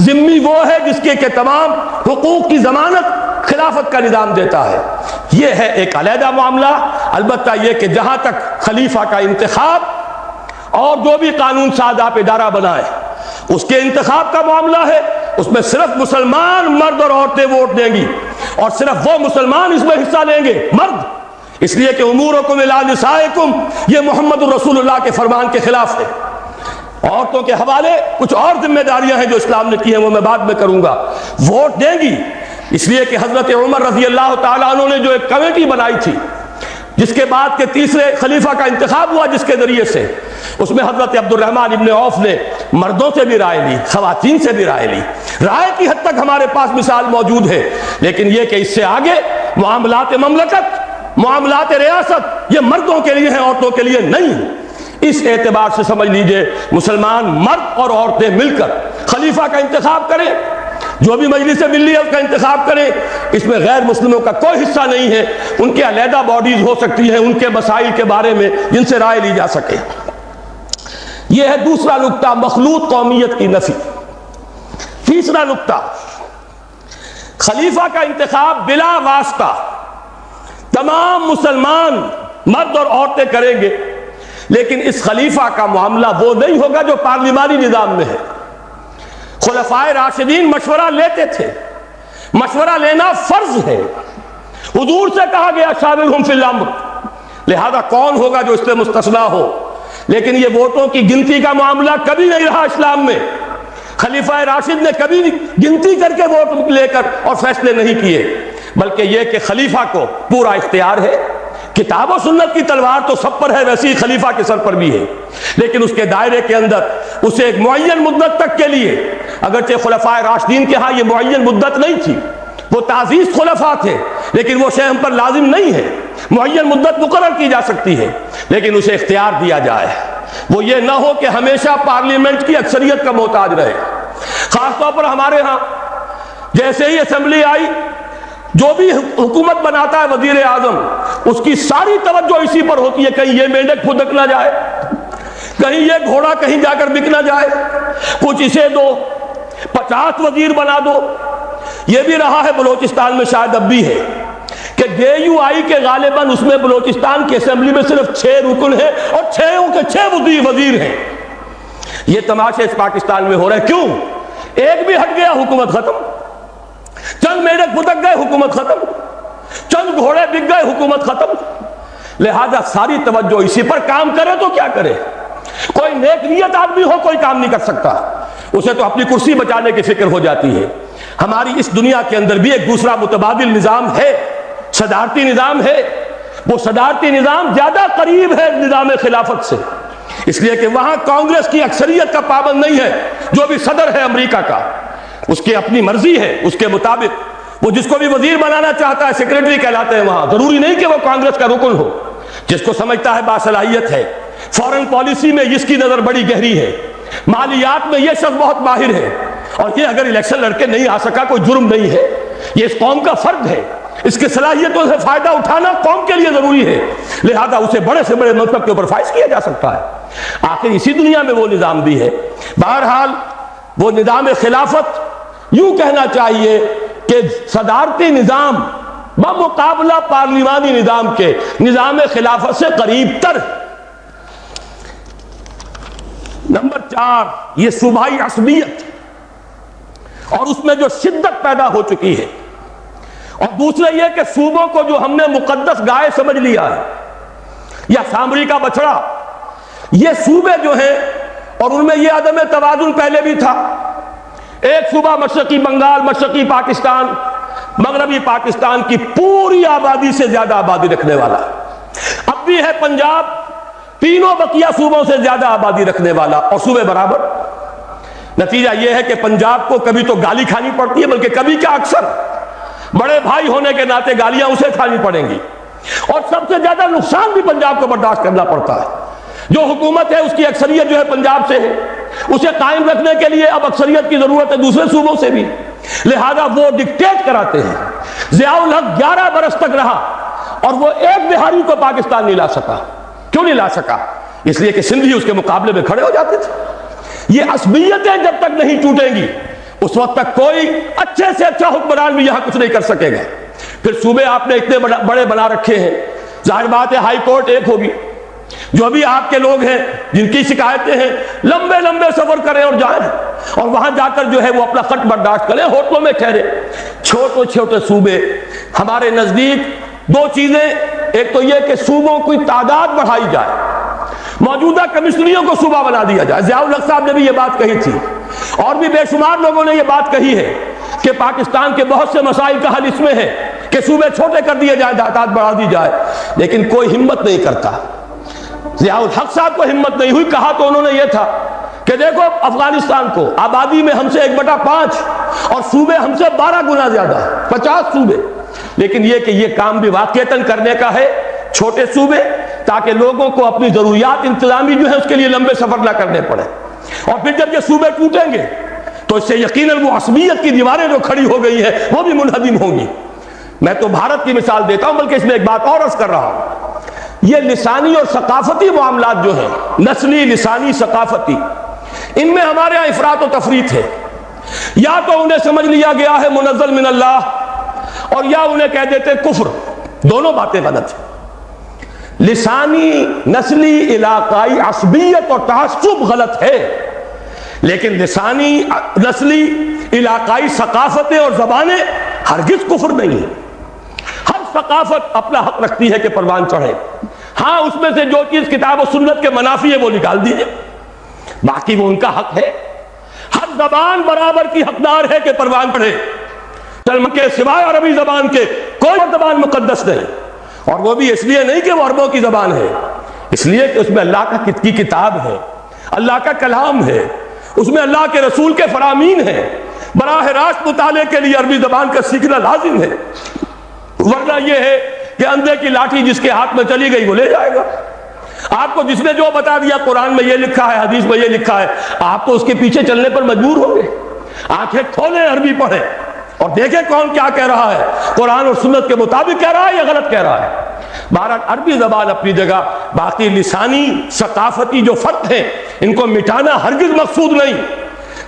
ذمہ وہ ہے جس کے کہ تمام حقوق کی ضمانت خلافت کا نظام دیتا ہے۔ یہ ہے ایک علیحدہ معاملہ۔ البتہ یہ کہ جہاں تک خلیفہ کا انتخاب اور جو بھی قانون ساز آپ ادارہ بنائے اس کے انتخاب کا معاملہ ہے، اس میں صرف مسلمان مرد اور عورتیں ووٹ دیں گی، اور صرف وہ مسلمان اس میں حصہ لیں گے، مرد، اس لیے کہ امورکم الی نسائکم، یہ محمد الرسول اللہ کے فرمان کے خلاف ہے۔ عورتوں کے حوالے کچھ اور ذمہ داریاں ہیں جو اسلام نے کی ہیں، وہ میں بعد میں کروں گا۔ ووٹ دیں گی، اس لیے کہ حضرت عمر رضی اللہ تعالیٰ عنہ نے جو ایک کمیٹی بنائی تھی، جس کے بعد کے تیسرے خلیفہ کا انتخاب ہوا، جس کے ذریعے سے اس میں حضرت عبد الرحمن ابن عوف نے مردوں سے بھی رائے لی، خواتین سے بھی رائے لی۔ رائے کی حد تک ہمارے پاس مثال موجود ہے، لیکن یہ کہ اس سے آگے معاملات مملکت، معاملات ریاست، یہ مردوں کے لیے ہیں، عورتوں کے لیے نہیں۔ اس اعتبار سے سمجھ لیجئے مسلمان مرد اور عورتیں مل کر خلیفہ کا انتخاب کریں، جو بھی مجلس ملی ہے اس کا انتخاب کریں، اس میں غیر مسلموں کا کوئی حصہ نہیں ہے۔ ان کے علیحدہ باڈیز ہو سکتی ہیں ان کے مسائل کے بارے میں جن سے رائے لی جا سکے۔ یہ ہے دوسرا نکتہ، مخلوط قومیت کی نفی۔ تیسرا نکتہ، خلیفہ کا انتخاب بلا واسطہ تمام مسلمان مرد اور عورتیں کریں گے، لیکن اس خلیفہ کا معاملہ وہ نہیں ہوگا جو پارلیمانی نظام میں ہے۔ خلفائے راشدین مشورہ لیتے تھے، مشورہ لینا فرض ہے، حضور سے کہا گیا شاورہم فی الامر، لہذا کون ہوگا جو اس سے مستثنیٰ ہو؟ لیکن یہ ووٹوں کی گنتی کا معاملہ کبھی نہیں رہا اسلام میں۔ خلیفہ راشد نے کبھی گنتی کر کے ووٹ لے کر اور فیصلے نہیں کیے۔ بلکہ یہ کہ خلیفہ کو پورا اختیار ہے. کتاب و سنت کی تلوار تو سب پر ہے، ویسی خلیفہ کے سر پر بھی ہے، لیکن اس کے دائرے کے اندر اسے ایک معین مدت تک کے لیے، اگرچہ خلفائے راشدین کے ہاں یہ معین مدت نہیں تھی، وہ تعزیز خلفاء تھے، لیکن وہ شے ہم پر لازم نہیں ہے. معین مدت مقرر کی جا سکتی ہے، لیکن اسے اختیار دیا جائے. وہ یہ نہ ہو کہ ہمیشہ پارلیمنٹ کی اکثریت کا محتاج رہے. خاص طور پر ہمارے ہاں جیسے ہی اسمبلی آئی، جو بھی حکومت بناتا ہے وزیر اعظم، اس کی ساری توجہ اسی پر ہوتی ہے کہیں یہ مینڈک پھدک نہ جائے، کہیں یہ گھوڑا کہیں جا کر بک نہ جائے، کچھ اسے دو، 50 وزیر بنا دو. یہ بھی رہا ہے بلوچستان میں، شاید اب بھی ہے، کہ جے یو آئی کے غالباً اس میں بلوچستان کی اسمبلی میں صرف 6 رکن ہیں اور 6 کے 6 وزیر ہیں. یہ تماشے اس پاکستان میں ہو رہے ہیں. کیوں؟ ایک بھی ہٹ گیا حکومت ختم، چند میڈک پھدک گئے حکومت ختم، چند گھوڑے بک گئے حکومت ختم. لہذا ساری توجہ اسی پر. کام کرے تو کیا کرے؟ کوئی نیک نیت آدمی ہو کوئی کام نہیں کر سکتا، اسے تو اپنی کرسی بچانے کی فکر ہو جاتی ہے. ہماری اس دنیا کے اندر بھی ایک دوسرا متبادل نظام ہے، صدارتی نظام ہے. وہ صدارتی نظام زیادہ قریب ہے نظام خلافت سے، اس لیے کہ وہاں کانگریس کی اکثریت کا پابند نہیں ہے. جو بھی صدر ہے امریکہ کا، اس کی اپنی مرضی ہے، اس کے مطابق وہ جس کو بھی وزیر بنانا چاہتا ہے سیکریٹری کہلاتے ہیں وہاں. ضروری نہیں کہ وہ کانگریس کا رکن ہو. جس کو سمجھتا ہے باصلاحیت ہے. فورن پالیسی میں اس کی نظر بڑی گہری ہے، مالیات میں یہ شخص بہت ماہر ہے، اور یہ اگر الیکشن لڑ کے نہیں آ سکا کوئی جرم نہیں ہے، یہ اس قوم کا فرد ہے. اس کی صلاحیتوں سے فائدہ اٹھانا قوم کے لیے ضروری ہے، لہذا اسے بڑے سے بڑے منصب کے اوپر فائز کیا جا سکتا ہے. آخر اسی دنیا میں وہ نظام بھی ہے. بہرحال وہ نظام خلافت، یوں کہنا چاہیے کہ صدارتی نظام بمقابلہ پارلیمانی نظام کے نظام خلافت سے قریب تر. نمبر 4، یہ صوبائی عصبیت اور اس میں جو شدت پیدا ہو چکی ہے، اور دوسرے یہ کہ صوبوں کو جو ہم نے مقدس گائے سمجھ لیا ہے یا سامری کا بچڑا، یہ صوبے جو ہیں، اور ان میں یہ عدم توازن پہلے بھی تھا. ایک صوبہ مشرقی بنگال، مشرقی پاکستان، مغربی پاکستان کی پوری آبادی سے زیادہ آبادی رکھنے والا. اب بھی ہے پنجاب، تینوں بقیہ صوبوں سے زیادہ آبادی رکھنے والا، اور صوبے برابر. نتیجہ یہ ہے کہ پنجاب کو کبھی تو گالی کھانی پڑتی ہے، بلکہ کبھی کیا اکثر بڑے بھائی ہونے کے ناطے گالیاں اسے کھانی پڑیں گی، اور سب سے زیادہ نقصان بھی پنجاب کو برداشت کرنا پڑتا ہے. جو حکومت ہے اس کی اکثریت جو ہے پنجاب سے ہے، اسے قائم رکھنے کے لیے اب اکثریت کی ضرورت ہے دوسرے صوبوں سے بھی، لہذا وہ ڈکٹیٹ کراتے ہیں. ضیاء الحق 11 برس تک رہا اور وہ ایک بہاری کو پاکستان نہیں لا سکا. کیوں نہیں لا سکا؟ اس لیے کہ سندھی اس کے مقابلے میں کھڑے ہو جاتے تھے. یہ عصبیتیں جب تک نہیں ٹوٹیں گی اس وقت تک کوئی اچھے سے اچھا حکمران بھی یہاں کچھ نہیں کر سکے گا. پھر صوبے آپ نے اتنے بڑے بنا رکھے ہیں، ظاہر بات ہے ہائی کورٹ ایک ہوگی. جو بھی آپ کے لوگ ہیں جن کی شکایتیں ہیں، لمبے لمبے سفر کریں اور جائیں، اور وہاں جا کر جو ہے وہ اپنا خط برداشت کریں، ہوٹلوں میں ٹھہرے. چھوٹے چھوٹے صوبے ہمارے نزدیک 2 چیزیں، ایک تو یہ کہ صوبوں کی تعداد بڑھائی جائے، موجودہ کمشنریوں کو صوبہ بنا دیا جائے. ضیاء الحق صاحب نے بھی یہ بات کہی تھی، اور بھی بے شمار لوگوں نے یہ بات کہی ہے کہ پاکستان کے بہت سے مسائل کا حل اس میں ہے کہ صوبے چھوٹے کر دیے جائیں، تعداد بڑھا دی جائے. لیکن کوئی ہمت نہیں کرتا. ضیاء الحق صاحب کو ہمت نہیں ہوئی. کہا تو انہوں نے یہ تھا کہ دیکھو افغانستان کو آبادی میں ہم سے 1/5 اور صوبے ہم سے 12 گنا زیادہ، 50 صوبے. لیکن یہ کہ یہ کام بھی واقعتاً کرنے کا ہے چھوٹے صوبے، تاکہ لوگوں کو اپنی ضروریات انتظامی جو ہے اس کے لیے لمبے سفر نہ کرنے پڑے. اور پھر جب یہ صوبے ٹوٹیں گے تو اس سے یقیناً وہ عصبیت کی دیواریں جو کھڑی ہو گئی ہیں وہ بھی منہدم ہوں گی. میں تو بھارت کی مثال دیتا ہوں، بلکہ اس میں ایک بات اور عرض کر رہا ہوں. یہ لسانی اور ثقافتی معاملات جو ہیں، نسلی، لسانی، ثقافتی، ان میں ہمارے ہاں افراط و تفریط ہے. یا تو انہیں سمجھ لیا گیا ہے منزل من اللہ، اور یا انہیں کہہ دیتے کفر. دونوں باتیں غلط ہیں. لسانی، نسلی، علاقائی عصبیت اور تعصب غلط ہے، لیکن لسانی، نسلی، علاقائی ثقافتیں اور زبانیں ہرگز کفر نہیں ہیں. ہر ثقافت اپنا حق رکھتی ہے کہ پروان چڑھے. ہاں اس میں سے جو چیز کتاب و سنت کے منافی ہے وہ نکال دیجئے، باقی وہ ان کا حق ہے. ہر زبان برابر کی حقدار ہے کہ پروان چڑھے. مسلمان کے سوائے عربی زبان کے کوئی زبان مقدس نہیں، اور وہ بھی اس لیے نہیں کہ وہ عربوں کی زبان ہے، اس لیے کہ اس میں اللہ کی کتاب ہے، اللہ کا کلام ہے، اس میں اللہ کے رسول کے فرامین ہیں، براہ راست مطالعے کے لیے عربی زبان کا سیکھنا لازم ہے، ورنہ یہ ہے کہ اندھے کی لاٹھی جس کے ہاتھ میں چلی گئی وہ لے جائے گا۔ آپ کو جس نے جو بتا دیا قرآن میں یہ لکھا ہے، حدیث میں یہ لکھا ہے، آپ تو اس کے پیچھے چلنے پر مجبور ہوں گے۔ آنکھیں کھولیں، عربی پڑھیں اور دیکھیں کون کیا کہہ رہا ہے، قرآن اور سنت کے مطابق کہہ رہا ہے یا غلط کہہ رہا ہے۔ بہرحال عربی زبان اپنی جگہ، باقی لسانی ثقافتی جو فرق ہیں ان کو مٹانا ہرگز مقصود نہیں۔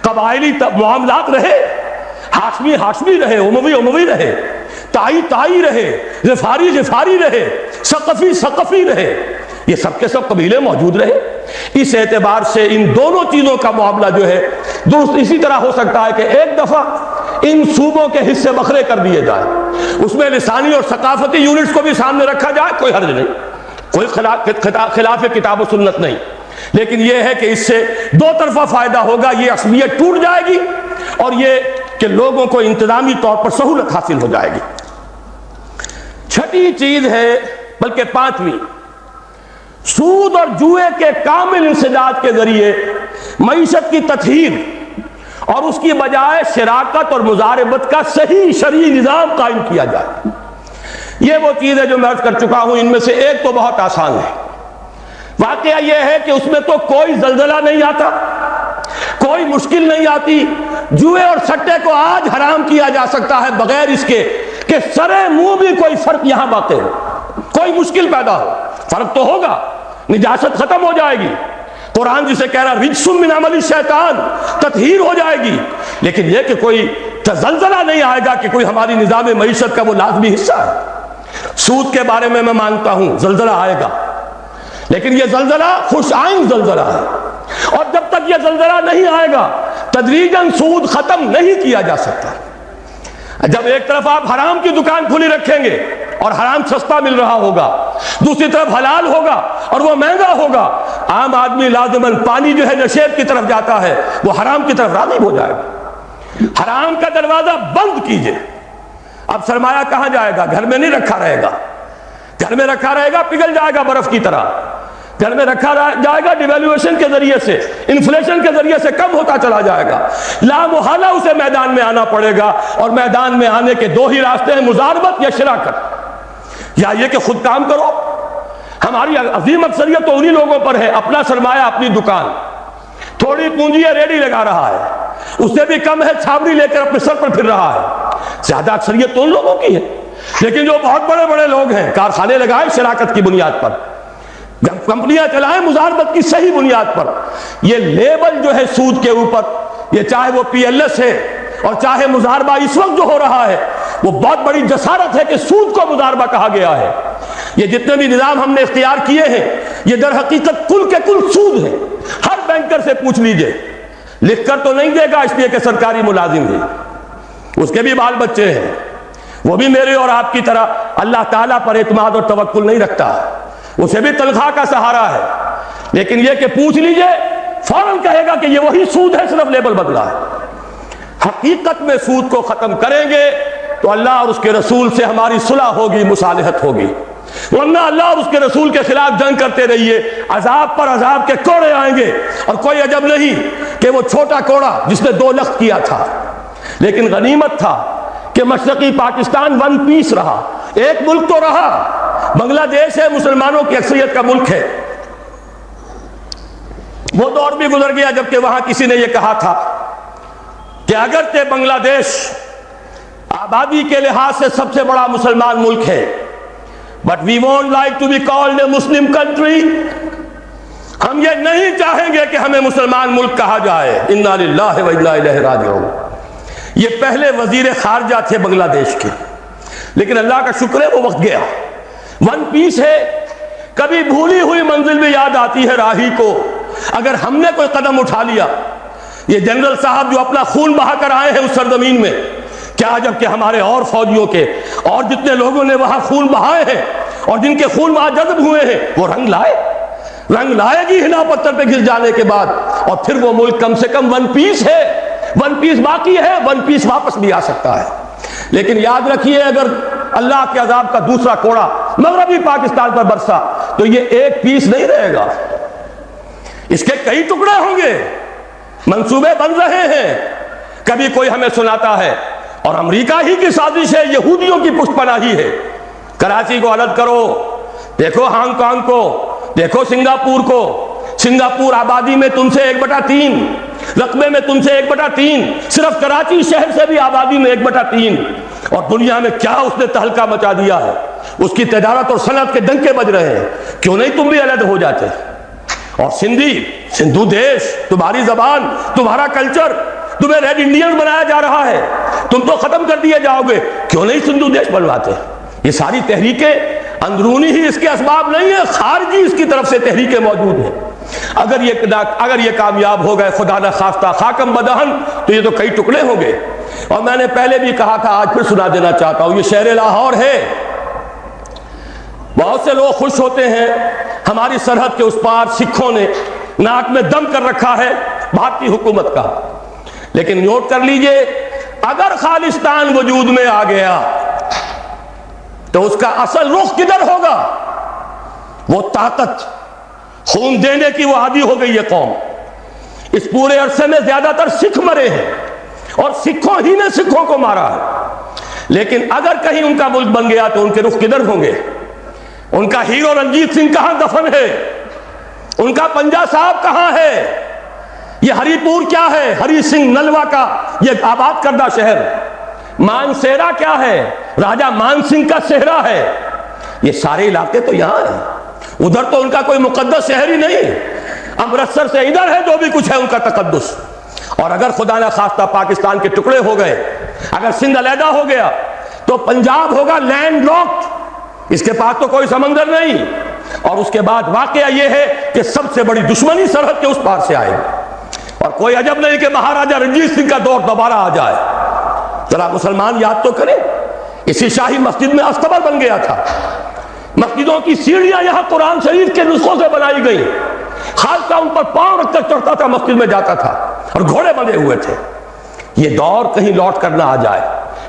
قبائلی معاملات رہے، ہاشمی ہاشمی رہے، اموی اموی رہے، تائی تائی رہے، غفاری غفاری رہے، ثقفی ثقفی رہے، یہ سب کے سب قبیلے موجود رہے۔ اس اعتبار سے ان دونوں چیزوں کا معاملہ جو ہے درست اسی طرح ہو سکتا ہے کہ ایک دفعہ ان صوبوں کے حصے بکھرے کر دیے جائے، اس میں لسانی اور ثقافتی یونٹس کو بھی سامنے رکھا جائے، کوئی حرج نہیں، کوئی خلاف کتاب و سنت نہیں، لیکن یہ ہے کہ اس سے دو طرفہ فائدہ ہوگا، یہ عصبیت ٹوٹ جائے گی اور یہ کہ لوگوں کو انتظامی طور پر سہولت حاصل ہو جائے گی۔ چھٹی چیز ہے، بلکہ پانچویں، سود اور جوئے کے کامل انسداد کے ذریعے معیشت کی تطہیر اور اس کی بجائے شراکت اور مزاربت کا صحیح شرعی نظام قائم کیا جائے۔ یہ وہ چیز ہے جو میں عرض کر چکا ہوں، ان میں سے ایک تو بہت آسان ہے۔ واقعہ یہ ہے کہ اس میں تو کوئی زلزلہ نہیں آتا، کوئی مشکل نہیں آتی۔ جوئے اور سٹے کو آج حرام کیا جا سکتا ہے بغیر اس کے کہ سرے منہ بھی کوئی فرق یہاں واقع ہو، کوئی مشکل پیدا ہو۔ فرق تو ہوگا، نجاست ختم ہو جائے گی، قرآن جسے کہہ رہا رجس من عمل الشیطان، تطہیر ہو جائے گی، لیکن یہ کہ کوئی زلزلہ نہیں آئے گا کہ کوئی ہماری نظام معیشت کا وہ لازمی حصہ ہے۔ سود کے بارے میں مانتا ہوں زلزلہ آئے گا، لیکن یہ زلزلہ خوش آئند زلزلہ ہے، اور جب تک یہ زلزلہ نہیں آئے گا تدریجاً سود ختم نہیں کیا جا سکتا۔ جب ایک طرف آپ حرام کی دکان کھلی رکھیں گے اور حرام سستا مل رہا ہوگا، دوسری طرف حلال ہوگا اور وہ مہنگا ہوگا، عام آدمی لازماً پانی جو ہے نشیب کی طرف جاتا ہے، وہ حرام کی طرف راغب ہو جائے گا۔ حرام کا دروازہ بند کیجئے، اب سرمایہ کہاں جائے گا؟ گھر میں نہیں رکھا رہے گا، گھر میں رکھا رہے گا پگھل جائے گا برف کی طرح، گھر میں رکھا جائے گا ڈیویلویشن کے ذریعے سے، انفلیشن کے ذریعے سے کم ہوتا چلا جائے گا، لا محالہ اسے میدان میں آنا پڑے گا، اور میدان میں آنے کے دو ہی راستے ہیں، مزاربت یا شراکت، یا یہ کہ خود کام کرو۔ ہماری عظیم اکثریت تو انہی لوگوں پر ہے، اپنا سرمایہ اپنی دکان، تھوڑی پونجی ہے ریڈی لگا رہا ہے، اس سے بھی کم ہے چھابری لے کر اپنے سر پر پھر رہا ہے، زیادہ اکثریت تو ان لوگوں کی ہے۔ لیکن جو بہت بڑے بڑے لوگ ہیں، کارخانے لگائے شراکت کی بنیاد پر، کمپنیاں چلائیں مزاربت کی صحیح بنیاد پر۔ یہ لیبل جو ہے سود کے اوپر، یہ چاہے وہ پی ایل ایس ہے اور چاہے مزاربہ اس وقت جو ہو رہا ہے، وہ بہت بڑی جسارت ہے کہ سود کو مزاربہ کہا گیا ہے۔ یہ جتنے بھی نظام ہم نے اختیار کیے ہیں، یہ در حقیقت کل کے کل سود ہے۔ ہر بینکر سے پوچھ لیجئے، لکھ کر تو نہیں دے گا اس لیے کہ سرکاری ملازم ہے، اس کے بھی بال بچے ہیں، وہ بھی میرے اور آپ کی طرح اللہ تعالیٰ پر اعتماد اور توکل نہیں رکھتا، اسے بھی تنخواہ کا سہارا ہے، لیکن یہ کہ پوچھ لیجئے فوراً کہے گا کہ یہ وہی سود ہے، صرف لیبل بدلا ہے۔ حقیقت میں سود کو ختم کریں گے تو اللہ اور اس کے رسول سے ہماری صلح ہوگی، مصالحت ہوگی، ورنہ اللہ اور اس کے رسول کے خلاف جنگ کرتے رہیے، عذاب پر عذاب کے کوڑے آئیں گے۔ اور کوئی عجب نہیں کہ وہ چھوٹا کوڑا جس نے 2 لخت کیا تھا، لیکن غنیمت تھا کہ مشرقی پاکستان ون پیس رہا، ایک ملک تو رہا۔ بنگلہ دیش ہے، مسلمانوں کی اکثریت کا ملک ہے، وہ دور بھی گزر گیا جبکہ وہاں کسی نے یہ کہا تھا کہ اگرچہ بنگلہ دیش آبادی کے لحاظ سے سب سے بڑا مسلمان ملک ہے، but we won't like to be called a Muslim country، ہم یہ نہیں چاہیں گے کہ ہمیں مسلمان ملک کہا جائے۔ انا للہ و انا الیہ راجعون۔ یہ پہلے وزیر خارجہ تھے بنگلہ دیش کے، لیکن اللہ کا شکر ہے وہ وقت گیا، ون پیس ہے۔ کبھی بھولی ہوئی منزل بھی یاد آتی ہے راہی کو، اگر ہم نے کوئی قدم اٹھا لیا۔ یہ جنرل صاحب جو اپنا خون بہا کر آئے ہیں اس سرزمین میں، کیا عجب کہ ہمارے اور فوجیوں کے اور جتنے لوگوں نے وہاں خون بہائے ہیں اور جن کے خون وہاں جذب ہوئے ہیں، وہ رنگ لائے گی ہنا پتھر پہ گر جانے کے بعد، اور پھر وہ ملک کم سے کم ون پیس ہے، ون پیس باقی ہے، ون پیس واپس بھی آ سکتا ہے۔ لیکن یاد رکھیے اگر اللہ کے عذاب کا دوسرا کوڑا مغربی پاکستان پر برسا تو یہ ایک پیس نہیں رہے گا، اس کے کئی ٹکڑے ہوں گے، منصوبے بن رہے ہیں۔ کبھی کوئی ہمیں سناتا ہے اور امریکہ ہی کی سازش ہے، یہودیوں کی پشت پناہی ہے، کراچی کو الگ کرو، دیکھو ہانگ کانگ کو، دیکھو سنگاپور کو، سنگاپور آبادی میں تم سے 1/3، رقبے میں تم سے 1/3، صرف کراچی شہر سے بھی آبادی میں 1/3، اور دنیا میں کیا اس نے تہلکہ مچا دیا ہے، اس کی تجارت اور صنعت کے ڈنکے بج رہے ہیں، کیوں نہیں تم بھی علیحدہ ہو جاتے؟ اور سندھو دیش، تمہاری زبان، تمہارا کلچر، تمہیں ریڈ انڈین بنایا جا رہا ہے، تم تو ختم کر دیے جاؤ گے، کیوں نہیں سندھو دیش بنواتے؟ یہ ساری تحریکیں اندرونی ہی اس کے اسباب نہیں ہیں، خارجی اس کی طرف سے تحریکیں موجود ہیں۔ اگر یہ کامیاب ہو گئے خدا نہ خواستہ خاکم بدہن، تو یہ تو کئی ٹکڑے ہوں گے۔ اور میں نے پہلے بھی کہا تھا، آج پھر سنا دینا چاہتا ہوں، یہ شہر لاہور ہے، بہت سے لوگ خوش ہوتے ہیں ہماری سرحد کے اس پار سکھوں نے ناک میں دم کر رکھا ہے بھارتی حکومت کا، لیکن نوٹ کر لیجئے اگر خالصتان وجود میں آ گیا تو اس کا اصل رخ کدھر ہوگا؟ وہ طاقت، خون دینے کی وہ عادی ہو گئی ہے قوم۔ اس پورے عرصے میں زیادہ تر سکھ مرے ہیں اور سکھوں ہی نے سکھوں کو مارا ہے، لیکن اگر کہیں ان کا ملک بن گیا تو ان کے رخ کدھر ہوں گے؟ ان کا ہیرو رنجیت سنگھ کہاں دفن ہے؟ ان کا پنجا صاحب کہاں ہے؟ یہ ہری پور کیا ہے؟ ہری سنگھ نلوا کا یہ آباد کردہ شہر۔ مانسیرا کیا ہے؟ راجہ مان سنگھ کا صحرا ہے۔ یہ سارے علاقے تو یہاں ہیں، ادھر تو ان کا کوئی مقدس شہر ہی نہیں، امرتسر سے ادھر ہے جو بھی کچھ ہے ان کا تقدس۔ اور اگر خدا نہ خواستہ پاکستان کے ٹکڑے ہو گئے، اگر سندھ علیحدہ ہو گیا تو پنجاب ہوگا لینڈ لاکڈ، اس کے پاس تو کوئی سمندر نہیں، اور اس کے بعد واقعہ یہ ہے کہ سب سے بڑی دشمنی سرحد کے اس پار سے آئے گی، اور کوئی عجب نہیں کہ مہاراجہ رنجیت سنگھ کا دور دوبارہ آ جائے۔ ذرا مسلمان یاد تو کریں، اسی شاہی مسجد میں استبر بن گیا تھا، مسجدوں کی سیڑھیاں یہاں قرآن شریف کے نسخوں سے بنائی گئی، خالصہ ان پر پاؤں رکھ کر چڑھتا تھا، مسجد میں جاتا تھا اور گھوڑے بندھے ہوئے تھے۔ یہ دور کہیں لوٹ کر نہ آ جائے،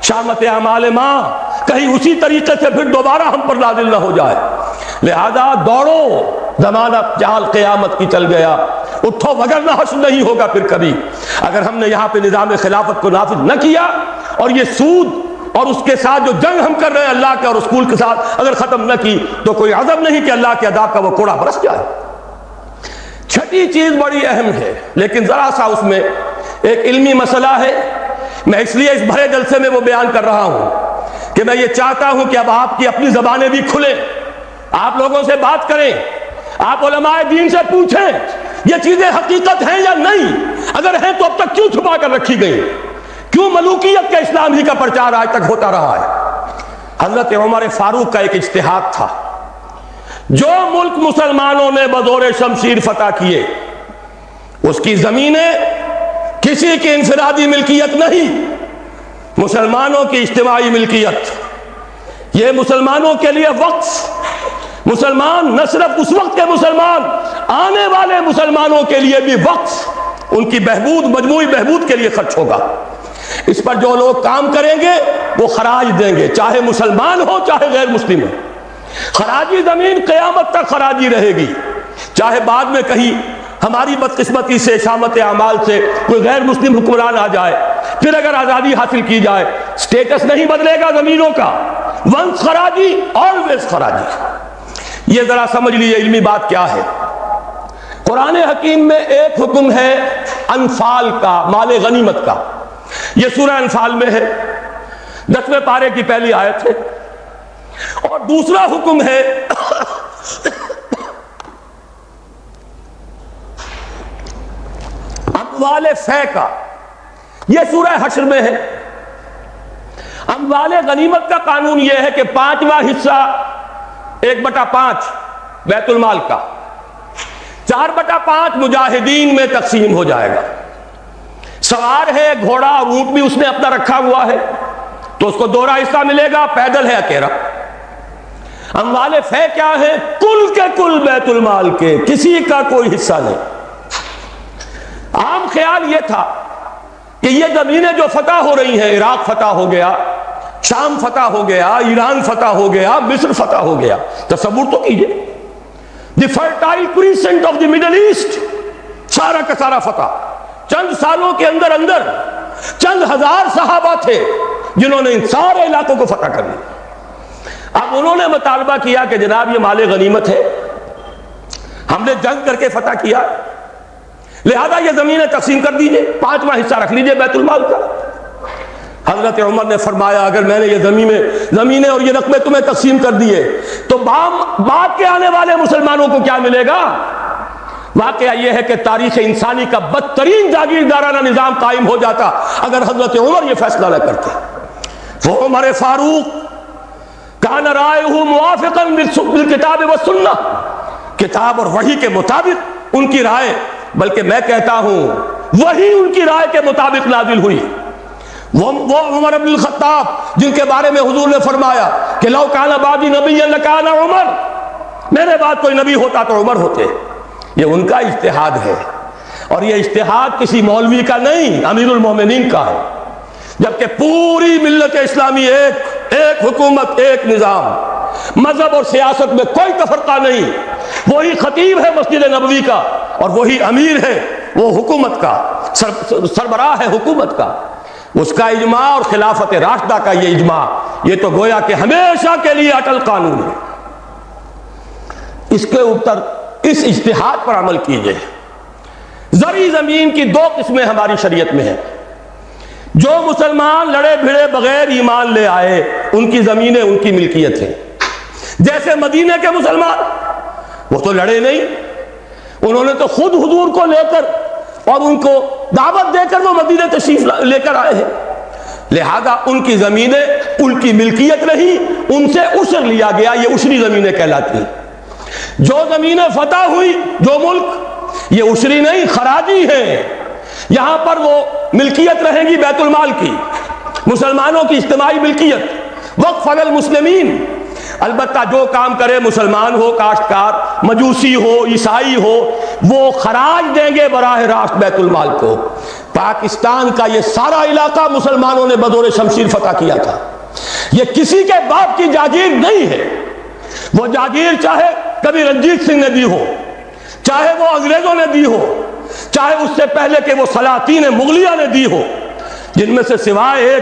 شامت اعمال ماں کہیں اسی طریقے سے پھر دوبارہ ہم پر نازل نہ ہو جائے۔ لہذا دوڑو، زمانہ چال قیامت کی چل گیا، اٹھو وگرنہ حشر نہیں ہوگا پھر کبھی۔ اگر ہم نے یہاں پہ نظام خلافت کو نافذ نہ کیا اور یہ سود اور اس کے ساتھ جو جنگ ہم کر رہے ہیں اللہ کے اور رسول کے ساتھ اگر ختم نہ کی تو کوئی عذاب نہیں کہ اللہ کے عذاب کا وہ کوڑا برس جائے۔ چھٹی چیز بڑی اہم ہے، لیکن ذرا سا اس میں ایک علمی مسئلہ ہے، میں اس لیے اس بھرے جلسے میں وہ بیان کر رہا ہوں کہ میں یہ چاہتا ہوں کہ اب آپ کی اپنی زبانیں بھی کھلیں، آپ لوگوں سے بات کریں، آپ علماء دین سے پوچھیں یہ چیزیں حقیقت ہیں یا نہیں، اگر ہیں تو اب تک کیوں چھپا کر رکھی گئی، کیوں ملوکیت کے اسلام ہی کا پرچار آج تک ہوتا رہا ہے۔ حضرت عمر فاروق کا ایک اجتہاد تھا، جو ملک مسلمانوں نے بزور شمشیر فتح کیے اس کی زمینیں کسی کی انفرادی ملکیت نہیں، مسلمانوں کی اجتماعی ملکیت، یہ مسلمانوں کے لیے وقف، مسلمان نہ صرف اس وقت کے مسلمان، آنے والے مسلمانوں کے لیے بھی وقف، ان کی بہبود، مجموعی بہبود کے لیے خرچ ہوگا۔ اس پر جو لوگ کام کریں گے وہ خراج دیں گے، چاہے مسلمان ہو چاہے غیر مسلم ہو، خراجی زمین قیامت تک خراجی رہے گی، چاہے بعد میں کہیں ہماری بدقسمتی سے شامت اعمال سے کوئی غیر مسلم حکمران آ جائے، پھر اگر آزادی حاصل کی جائے سٹیٹس نہیں بدلے گا زمینوں کا، ونس خراجی آلویز خراجی۔ یہ ذرا سمجھ لیجیے علمی بات کیا ہے۔ قرآن حکیم میں ایک حکم ہے انفال کا، مال غنیمت کا، یہ سورہ انفال میں ہے، 10ویں پارے کی پہلی آیت ہے، اور دوسرا حکم ہے اموال فے کا، یہ سورہ حشر میں ہے۔ اموال غنیمت کا قانون یہ ہے کہ 5واں حصہ 1/5 بیت المال کا، 4/5 مجاہدین میں تقسیم ہو جائے گا۔ سوار ہے گھوڑا اور اونٹ بھی اس نے اپنا رکھا ہوا ہے تو اس کو دوہرا حصہ ملے گا، پیدل ہے اکیلا۔ اموال فے کیا ہے؟ کل کے کل بیت المال کے، کسی کا کوئی حصہ نہیں۔ عام خیال یہ تھا کہ یہ زمینیں جو فتح ہو رہی ہیں، عراق فتح ہو گیا، شام فتح ہو گیا، ایران فتح ہو گیا، مصر فتح ہو گیا. تصور تو کیجئے، the fertile crescent of the middle east سارا کا سارا فتح. چند سالوں کے اندر اندر چند ہزار صحابہ تھے جنہوں نے ان سارے علاقوں کو فتح کر لیا. اب انہوں نے مطالبہ کیا کہ جناب یہ مال غنیمت ہے، ہم نے جنگ کر کے فتح کیا، لہذا یہ زمینیں تقسیم کر دیجئے، 5واں حصہ رکھ لیجئے بیت المال کا. حضرت عمر نے فرمایا اگر میں نے یہ زمینیں اور یہ رقبے تمہیں تقسیم کر دیے تو بعد کے آنے والے مسلمانوں کو کیا ملے گا؟ واقعہ یہ ہے کہ تاریخ انسانی کا بدترین جاگیردارانہ نظام قائم ہو جاتا اگر حضرت عمر یہ فیصلہ نہ کرتے. وہ عمر فاروق کان رائے موافقا بالکتاب والسنہ، کتاب اور وحی کے مطابق ان کی رائے، بلکہ میں کہتا ہوں وہی ان کی رائے کے مطابق نازل ہوئی. وہ عمر بن الخطاب جن کے بارے میں حضور نے فرمایا کہ لو کان بعدی نبی لکان عمر، میرے بعد کوئی نبی ہوتا تو عمر ہوتے. یہ ان کا اجتہاد ہے، اور یہ اجتہاد کسی مولوی کا نہیں، امیر المومنین کا ہے. جبکہ پوری ملت اسلامی ایک حکومت، ایک نظام، مذہب اور سیاست میں کوئی تفرقہ نہیں. وہی خطیب ہے مسجد نبوی کا، اور وہی امیر ہے وہ حکومت کا، سربراہ ہے حکومت کا. اس کا اجماع اور خلافت راشدہ کا یہ اجماع، یہ تو گویا کہ ہمیشہ کے لیے اٹل قانون ہے. اس کے اوپر اس اجتہاد پر عمل کیجئے. زرعی زمین کی 2 قسمیں ہماری شریعت میں ہیں. جو مسلمان لڑے بھڑے بغیر ایمان لے آئے ان کی زمینیں ان کی ملکیت ہیں. جیسے مدینے کے مسلمان، وہ تو لڑے نہیں، انہوں نے تو خود حضور کو لے کر اور ان کو دعوت دے کر وہ مدینے تشریف لے کر آئے ہیں. لہذا ان کی زمینیں ان کی ملکیت نہیں، ان سے عشر لیا گیا، یہ عشری زمینیں کہلاتی ہیں. جو زمینیں فتح ہوئی، جو ملک، یہ عشری نہیں، خراجی ہیں. یہاں پر وہ ملکیت رہیں گی بیت المال کی، مسلمانوں کی اجتماعی ملکیت، وقف علی المسلمین. البتہ جو کام کرے مسلمان ہو، کاشتکار، مجوسی ہو، عیسائی ہو، وہ خراج دیں گے براہ راست بیت المال کو. پاکستان کا یہ سارا علاقہ مسلمانوں نے بدور شمشیر فتح کیا تھا. یہ کسی کے باپ کی جاگیر نہیں ہے. وہ جاگیر چاہے کبھی رنجیت سنگھ نے دی ہو، چاہے وہ انگریزوں نے دی ہو، چاہے اس سے پہلے کہ وہ سلاطین مغلیہ نے دی ہو، جن میں سے سوائے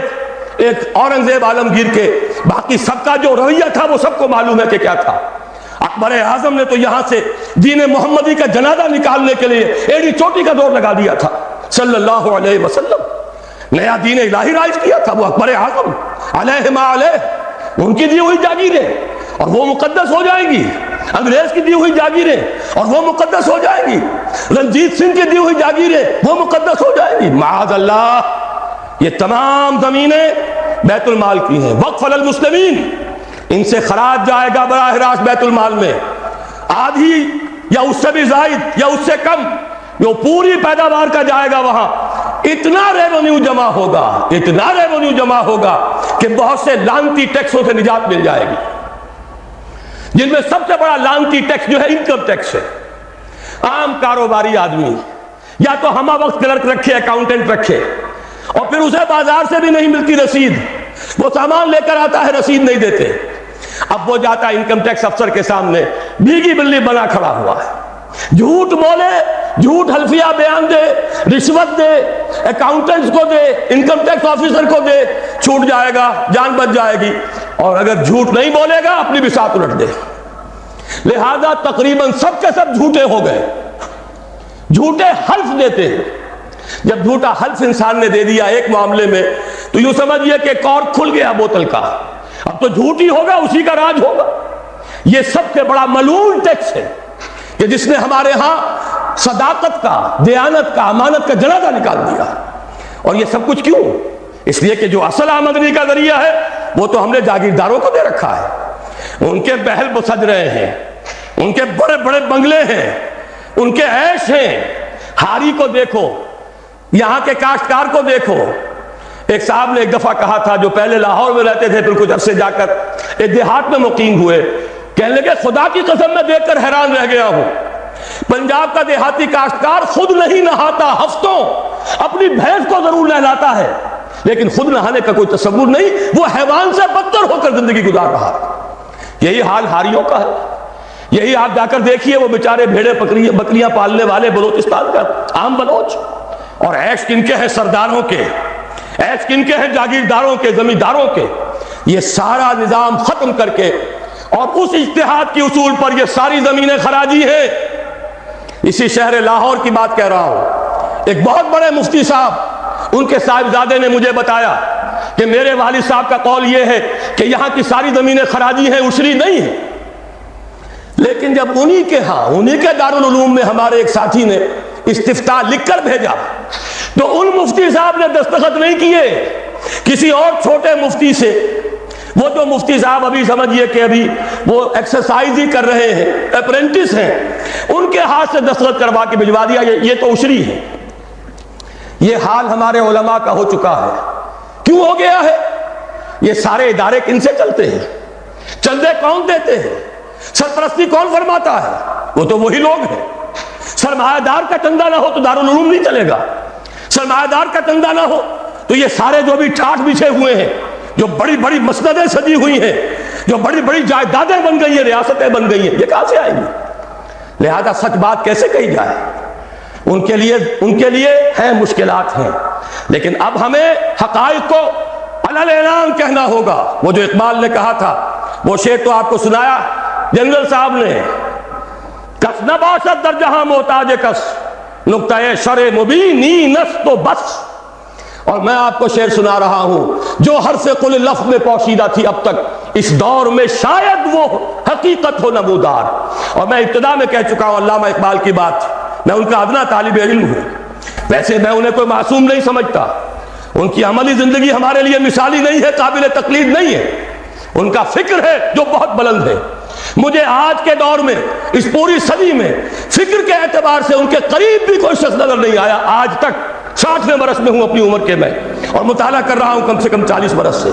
ایک اورنگزیب عالمگیر کے باقی سب کا جو رویہ تھا وہ سب کو معلوم ہے کہ کیا تھا. اکبر اعظم نے تو یہاں سے دین محمدی کا جنازہ نکالنے کے لیے ایڑی چوٹی کا دور لگا دیا تھا صلی اللہ علیہ وسلم. نیا دین الہی رائج کیا تھا وہ اکبر اعظم علیہ ما علیہ. ان کی دی ہوئی جاگیریں اور وہ مقدس ہو جائیں گی. انگریز کی دی ہوئی جاگیریں اور وہ مقدس ہو جائیں گی. رنجیت سنگھ کی دی ہوئی جاگیریں وہ مقدس ہو جائیں گی. معاذ اللہ، یہ تمام زمینیں بیت المال کی ہیں. وقف علی المسلمین، ان سے خراج جائے گا براہ راست بیت المال میں. آدھی یا اس سے بھی زائد یا اس سے کم جو پوری پیداوار کا جائے گا وہاں. اتنا ریونیو جمع ہوگا، اتنا ریونیو جمع ہوگا کہ بہت سے لعنتی ٹیکسوں سے نجات مل جائے گی، جن میں سب سے بڑا لعنتی ٹیکس جو ہے انکم ٹیکس ہے. عام کاروباری آدمی یا تو ہمہ وقت کلرک رکھے، اکاؤنٹنٹ رکھے، اور پھر اسے بازار سے بھی نہیں ملتی رسید، وہ سامان لے کر آتا ہے رسید نہیں دیتے. اب وہ جاتا ہے انکم ٹیکس افسر کے سامنے، بھیگی بلی بنا کھڑا ہوا ہے، جھوٹ بولے، جھوٹ حلفیہ بیان دے، رشوت دے، اکاؤنٹنٹس کو دے، انکم ٹیکس آفیسر کو دے، چھوٹ جائے گا، جان بچ جائے گی. اور اگر جھوٹ نہیں بولے گا اپنی بساط الٹ دے. لہذا تقریباً سب کے سب جھوٹے ہو گئے، جھوٹے حلف دیتے ہیں. جب جھوٹا حلف انسان نے دے دیا ایک معاملے میں تو یوں سمجھئے کہ کارک کھل گیا بوتل کا، اب تو جھوٹ ہی ہوگا، اسی کا راج ہوگا. یہ سب سے بڑا ملعون ٹیکس ہے کہ جس نے ہمارے ہاں صداقت کا، دیانت کا، امانت کا جنازہ نکال دیا. اور یہ سب کچھ کیوں؟ اس لیے کہ جو اصل آمدنی کا ذریعہ ہے وہ تو ہم نے جاگیرداروں کو دے رکھا ہے. ان کے محل سج رہے ہیں، ان کے بڑے بڑے بنگلے ہیں، ان کے عیش ہیں. ہاری کو دیکھو، یہاں کے کاشتکار کو دیکھو. ایک صاحب نے ایک دفعہ کہا تھا، جو پہلے لاہور میں رہتے تھے پھر کچھ عرصے جا کر ایک دیہات میں مقیم ہوئے، کہنے لگے خدا کی قسم میں دیکھ کر حیران رہ گیا ہوں، پنجاب کا دیہاتی کاشتکار خود نہیں نہاتا، ہفتوں اپنی بھینس کو ضرور نہلاتا ہے، لیکن خود نہانے کا کوئی تصور نہیں، وہ حیوان سے بدتر ہو کر زندگی گزار رہا ہے۔ یہی حال ہاریوں کا ہے۔ یہی آپ جا کر دیکھیے، وہ بیچارے بھیڑے بکریاں پالنے والے بلوچستان کا عام بلوچ، اور عیش کن کے ہیں سرداروں کے، عیش کن کے ہیں جاگیرداروں کے، زمینداروں کے۔ یہ سارا نظام ختم کر کے اور اس اجتہاد کی اصول پر یہ ساری زمینیں خراجی ہیں۔ اسی شہر لاہور کی بات کہہ رہا ہوں، ایک بہت بڑے مفتی صاحب، ان کے صاحبزادے نے مجھے بتایا کہ میرے والد صاحب کا قول یہ ہے کہ یہاں کی ساری زمینیں خراجی ہیں، عشری نہیں ہیں۔ لیکن جب انہی کے دارالعلوم میں ہمارے ایک ساتھی نے استفتاء لکھ کر بھیجا تو ان مفتی صاحب نے دستخط نہیں کیے، کسی اور چھوٹے مفتی سے، وہ جو مفتی صاحب ابھی سمجھئے کہ ابھی وہ ایکسرسائز ہی کر رہے ہیں، اپرینٹس ہیں، ان کے ہاتھ سے دستخط کروا کے بھجوا دیا، یہ تو عشری ہے۔ یہ حال ہمارے علماء کا ہو چکا ہے۔ کیوں ہو گیا ہے؟ یہ سارے ادارے کن سے چلتے ہیں؟ چندے کون دیتے ہیں؟ سرپرستی کون فرماتا ہے؟ وہ تو وہی لوگ ہیں۔ سرمایہ دار کا چندہ نہ ہو تو دارالعلوم نہیں چلے گا، سرمایہ دار کا چندہ نہ ہو تو یہ سارے جو بھی ٹھاٹھ بچھے ہوئے ہیں، جو بڑی بڑی مسندیں سجی ہوئی ہیں، جو بڑی بڑی جائیدادیں بن گئی ہیں، ریاستیں بن گئی ہیں، یہ کہاں سے آئیں گی؟ لہذا سچ بات کیسے کہی جائے؟ ان کے لیے ہیں مشکلات ہیں، لیکن اب ہمیں حقائق کو علل اعلان کہنا ہوگا۔ وہ جو اقبال نے کہا تھا، وہ شعر تو آپ کو سنایا جنرل صاحب نے، کس نہ باشد در جہاں محتاج کس، نقطہ شرع مبینی نس تو بس۔ اور میں آپ کو شعر سنا رہا ہوں جو حرف قل لفظ میں پوشیدہ تھی اب تک، اس دور میں شاید وہ حقیقت ہو نمودار۔ اور میں ابتدا میں کہہ چکا ہوں علامہ اقبال کی بات، میں ان کا ادنا طالب علم ہوں، ویسے میں انہیں کوئی معصوم نہیں سمجھتا، ان کی عملی زندگی ہمارے لیے مثالی نہیں ہے، قابل تقلید نہیں ہے، ان کا فکر ہے جو بہت بلند ہے۔ مجھے آج کے دور میں، اس پوری صدی میں، فکر کے اعتبار سے ان کے قریب بھی کوئی شخص نظر نہیں آیا آج تک۔ 60ویں برس میں ہوں اپنی عمر کے میں، اور مطالعہ کر رہا ہوں کم سے کم 40 برس سے۔